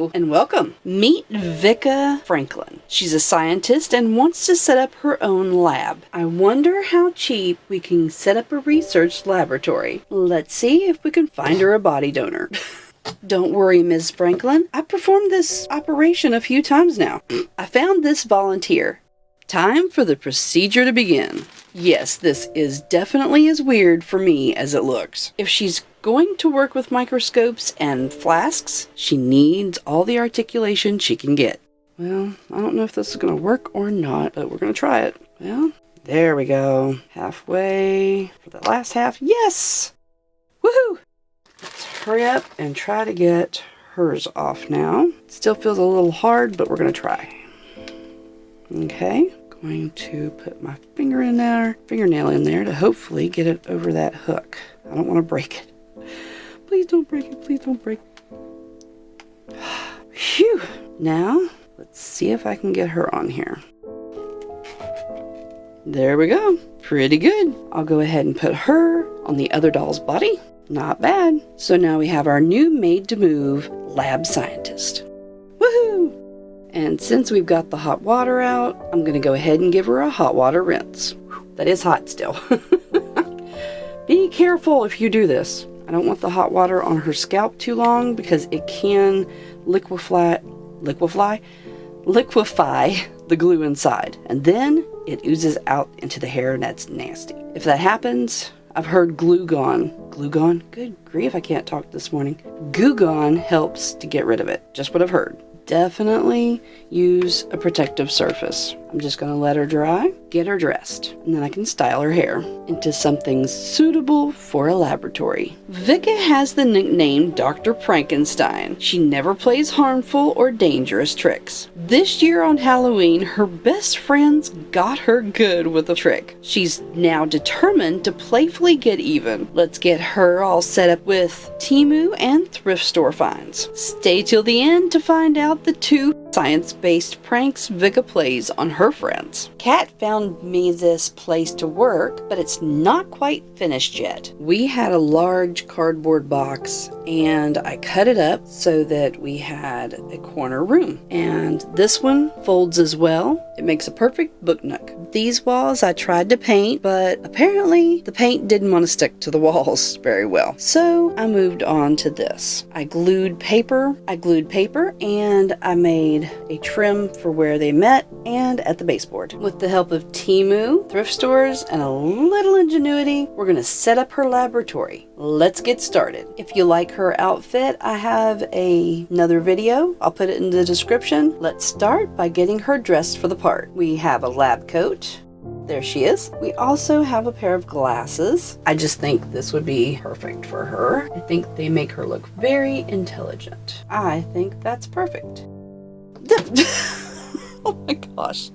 Hello and welcome. Meet Vika Franklin. She's a scientist and wants to set up her own lab. I wonder how cheap we can set up a research laboratory. Let's see if we can find her a body donor. Don't worry, Ms. Franklin. I've performed this operation a few times now. I found this volunteer. Time for the procedure to begin. Yes, this is definitely as weird for me as it looks. If she's going to work with microscopes and flasks, she needs all the articulation she can get. Well, I don't know if this is going to work or not, but we're going to try it. Well, there we go. Halfway for the last half. Yes! Woohoo! Let's hurry up and try to get hers off now. Still feels a little hard, but we're going to try. Okay, going to put my fingernail in there to hopefully get it over that hook. I don't want to break it. Please don't break it. Please don't break it. Phew. Now, let's see if I can get her on here. There we go. Pretty good. I'll go ahead and put her on the other doll's body. Not bad. So now we have our new made-to-move lab scientist. Woohoo! And since we've got the hot water out, I'm going to go ahead and give her a hot water rinse. That is hot still. Be careful if you do this. I don't want the hot water on her scalp too long because it can liquefy the glue inside. And then it oozes out into the hair and that's nasty. If that happens, I've heard glue gone. Glue gone? Good grief, I can't talk this morning. Goo gone helps to get rid of it. Just what I've heard. Definitely use a protective surface. I'm just going to let her dry, get her dressed, and then I can style her hair into something suitable for a laboratory. Vika has the nickname Dr. Frankenstein. She never plays harmful or dangerous tricks. This year on Halloween, her best friends got her good with a trick. She's now determined to playfully get even. Let's get her all set up with Temu and thrift store finds. Stay till the end to find out the two science-based pranks Vika plays on her friends. Kat found me this place to work, but it's not quite finished yet. We had a large cardboard box and I cut it up so that we had a corner room. And this one folds as well. It makes a perfect book nook. These walls I tried to paint, but apparently the paint didn't want to stick to the walls very well. So I moved on to this. I glued paper and I made a trim for where they met and at the baseboard. With the help of Temu, thrift stores, and a little ingenuity, we're going to set up her laboratory. Let's get started. If you like her outfit, I have another video. I'll put it in the description. Let's start by getting her dressed for the part. We have a lab coat. There she is. We also have a pair of glasses. I just think this would be perfect for her. I think they make her look very intelligent. I think that's perfect. Oh my gosh.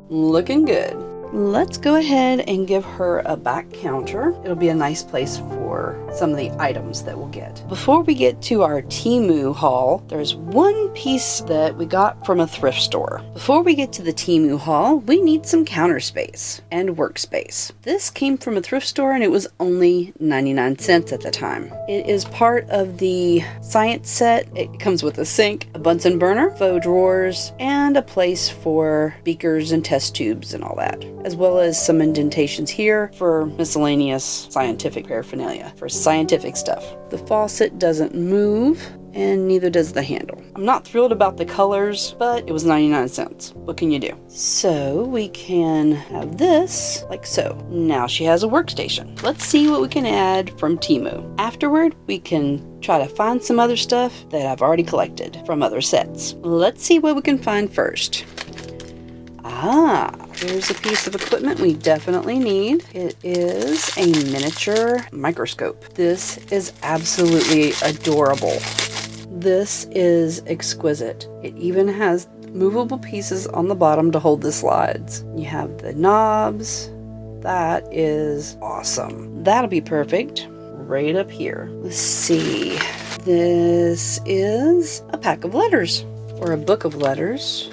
Looking good. Let's go ahead and give her a back counter. It'll be a nice place for some of the items that we'll get. Before we get to our Temu haul, there's one piece that we got from a thrift store. Before we get to the Temu haul, we need some counter space and workspace. This came from a thrift store and it was only 99 cents at the time. It is part of the science set. It comes with a sink, a Bunsen burner, faux drawers, and a place for beakers and test tubes and all that, as well as some indentations here for miscellaneous scientific paraphernalia, for scientific stuff. The faucet doesn't move, and neither does the handle. I'm not thrilled about the colors, but it was 99 cents. What can you do? So we can have this like so. Now she has a workstation. Let's see what we can add from Temu. Afterward, we can try to find some other stuff that I've already collected from other sets. Let's see what we can find first. Here's a piece of equipment we definitely need. It is a miniature microscope. This is absolutely adorable. This is exquisite. It even has movable pieces on the bottom to hold the slides. You have the knobs. That is awesome. That'll be perfect right up here. Let's see. This is a pack of letters. Or a book of letters.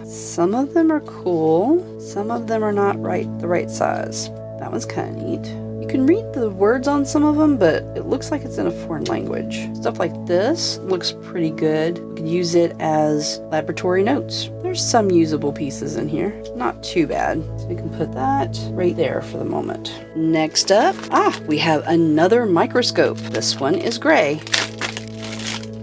Some of them are cool. Some of them are not the right size. That one's kind of neat. You can read the words on some of them, but it looks like it's in a foreign language. Stuff like this looks pretty good. We could use it as laboratory notes. There's some usable pieces in here. Not too bad. So we can put that right there for the moment. Next up, we have another microscope. This one is gray.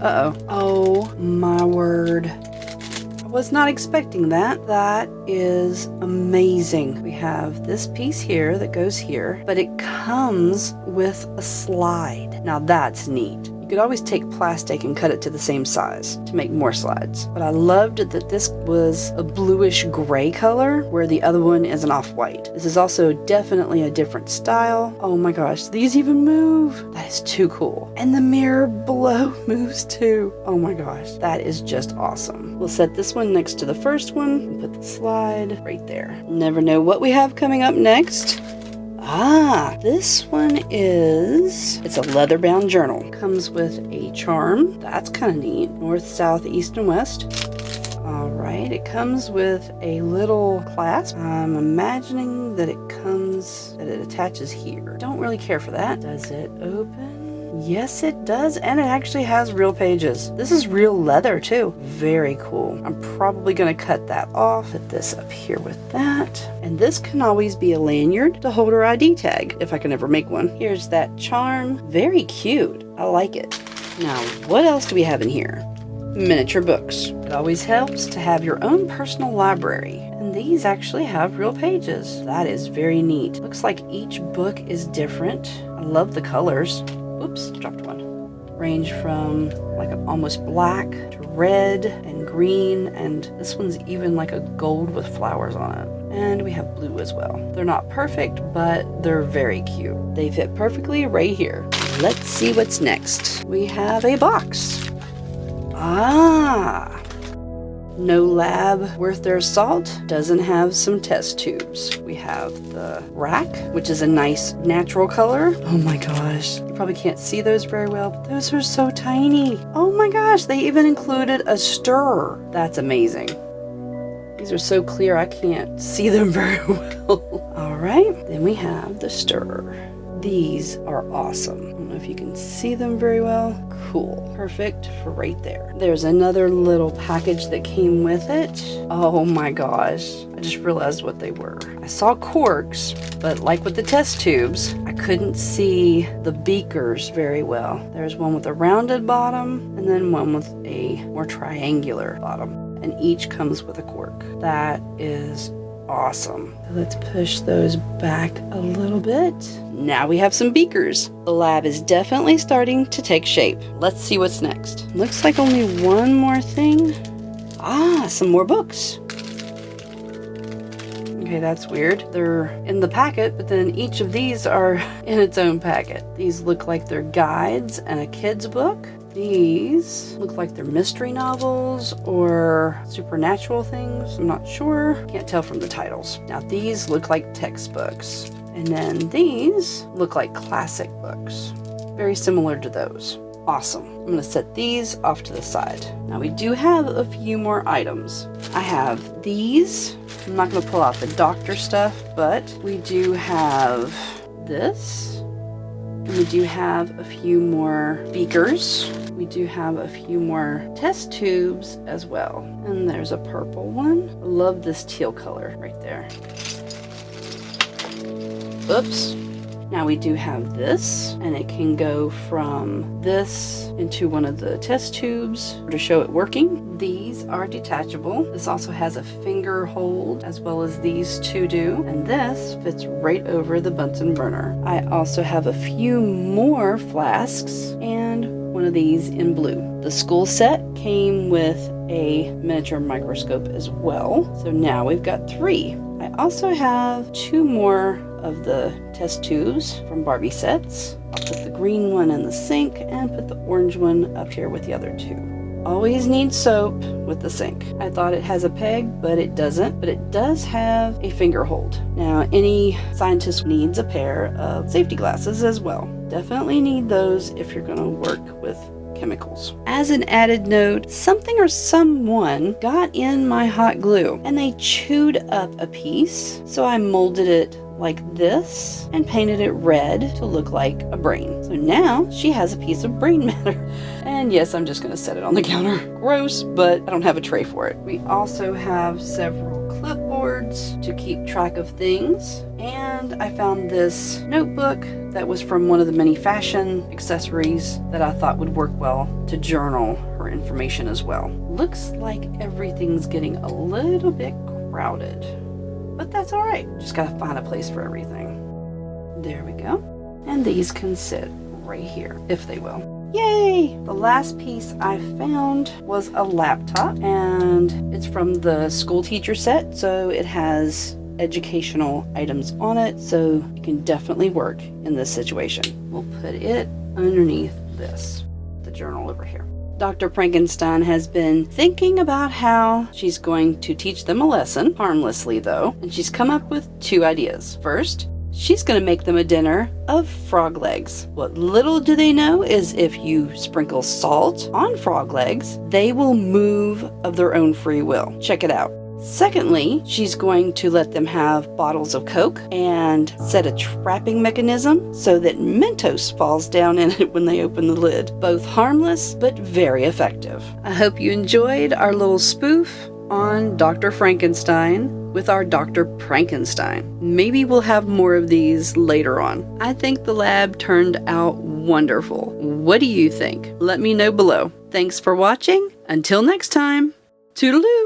Uh-oh. Oh my word. I was not expecting that. That is amazing. We have this piece here that goes here, but it comes with a slide. Now that's neat. You could always take plastic and cut it to the same size to make more slides. But I loved that this was a bluish gray color where the other one is an off-white. This is also definitely a different style. Oh my gosh, these even move. That is too cool. And the mirror below moves too. Oh my gosh, that is just awesome. We'll set this one next to the first one and put the slide right there. Never know what we have coming up next. This one it's a leather-bound journal. Comes with a charm. That's kind of neat. North, south, east, and west. All right, it comes with a little clasp. I'm imagining that it attaches here. Don't really care for that. Does it open? Yes, it does, and it actually has real pages. This is real leather too. Very cool. I'm probably gonna cut that off. Put this up here with that. And this can always be a lanyard to hold our ID tag, if I can ever make one. Here's that charm. Very cute. I like it. Now, what else do we have in here? Miniature books. It always helps to have your own personal library. And these actually have real pages. That is very neat. Looks like each book is different. I love the colors. Oops, dropped one. Range from like an almost black to red and green, and this one's even like a gold with flowers on it. And we have blue as well. They're not perfect, but they're very cute. They fit perfectly right here. Let's see what's next. We have a box. No lab worth their salt. Doesn't have some test tubes. We have the rack, which is a nice natural color. Oh my gosh. You probably can't see those very well, but those are so tiny. Oh my gosh, they even included a stirrer. That's amazing. These are so clear I can't see them very well. All right, then we have the stirrer. These are awesome. I don't know if you can see them very well. Cool. Perfect for right there. There's another little package that came with it. Oh my gosh. I just realized what they were. I saw corks, but like with the test tubes, I couldn't see the beakers very well. There's one with a rounded bottom and then one with a more triangular bottom. And each comes with a cork. That is awesome. Let's push those back a little bit. Now we have some beakers. The lab is definitely starting to take shape. Let's see what's next. Looks like only one more thing. Some more books. Okay, that's weird. They're in the packet, but then each of these are in its own packet. These look like they're guides and a kid's book. These look like they're mystery novels or supernatural things. I'm not sure. Can't tell from the titles. Now these look like textbooks. And then these look like classic books. Very similar to those. Awesome. I'm going to set these off to the side. Now we do have a few more items. I have these. I'm not going to pull out the doctor stuff, but we do have this. And we do have a few more beakers. We do have a few more test tubes as well. And there's a purple one. I love this teal color right there. Oops. Now we do have this, and it can go from this into one of the test tubes to show it working. These are detachable. This also has a finger hold, as well as these two do, and this fits right over the Bunsen burner. I also have a few more flasks and one of these in blue. The school set came with a miniature microscope as well, so now we've got 3. I also have 2 more of the test tubes from Barbie sets. I'll put the green one in the sink and put the orange one up here with the other 2. Always need soap with the sink. I thought it has a peg, but it doesn't. But it does have a finger hold. Now, any scientist needs a pair of safety glasses as well. Definitely need those if you're gonna work with chemicals. As an added note, something or someone got in my hot glue and they chewed up a piece, so I molded it like this and painted it red to look like a brain. So now she has a piece of brain matter. And yes, I'm just going to set it on the counter. Gross, but I don't have a tray for it. We also have several clipboards to keep track of things. And I found this notebook that was from one of the many fashion accessories that I thought would work well to journal her information as well. Looks like everything's getting a little bit crowded, but that's all right. Just gotta find a place for everything. There we go. And these can sit right here, if they will. Yay! The last piece I found was a laptop, and it's from the school teacher set, so it has educational items on it, so it can definitely work in this situation. We'll put it underneath this, the journal over here. Dr. Frankenstein has been thinking about how she's going to teach them a lesson, harmlessly though, and she's come up with 2 ideas. First, she's going to make them a dinner of frog legs. What little do they know is if you sprinkle salt on frog legs, they will move of their own free will. Check it out. Secondly, she's going to let them have bottles of Coke and set a trapping mechanism so that Mentos falls down in it when they open the lid. Both harmless, but very effective. I hope you enjoyed our little spoof on Dr. Frankenstein with our Dr. Prankenstein. Maybe we'll have more of these later on. I think the lab turned out wonderful. What do you think? Let me know below. Thanks for watching. Until next time, toodaloo!